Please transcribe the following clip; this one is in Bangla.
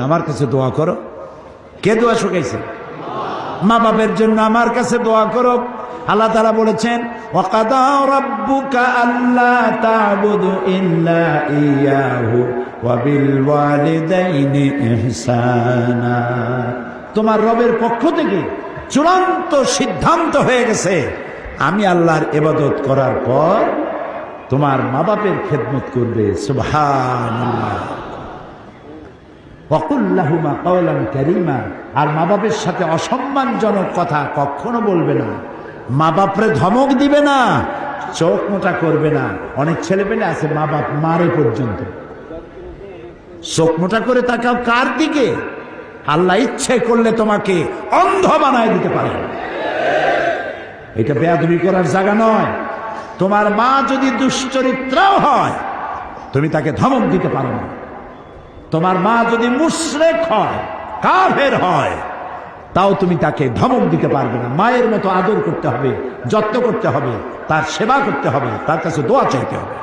আমার কাছে দোয়া করো। কে দোয়া শুকাইছে? মা বাপের জন্য আমার কাছে দোয়া করো। আল্লাহ তাআলা বলেছেন, ওয়াকাদা রাব্বুকা আল্লা তা'বুদু ইল্লা ইয়াহু ওয়া বিল ওয়ালিদাইনি ইহসানা। তোমার রবের পক্ষ থেকে চূড়ান্ত সিদ্ধান্ত হয়ে গেছে, আমি আল্লাহর ইবাদত করার পর তোমার মা বাপের খেদমত করবে। সুবহানাল্লাহ। ওয়াকুল লাহুমা কাওলান কারীমা। আর মা বাপের সাথে অসম্মানজনক কথা কখনো বলবে না। মা বাপরে ধমক দিবে না, চোখ মোটা করবে না। অনেক ছেলে পেলে আছে মা বাপ মারে পর্যন্ত। চোখ মোটা করে তাকাও কার দিকে? আল্লাহ ইচ্ছে করলে তোমাকে অন্ধ বানায় দিতে পারে। এটা বেয়াদবি করার জায়গা নয়। তোমার মা যদি দুশ্চরিত্রাও হয়, তুমি তাকে ধমক দিতে পারো না। তোমার মা যদি মুশরিক হয়, কাফের হয়, তাও তুমি তাকে ধমক দিতে পারবে না। মায়ের মতো আদর করতে হবে, যত্ন করতে হবে, তার সেবা করতে হবে, তার কাছে দোয়া চাইতে হবে।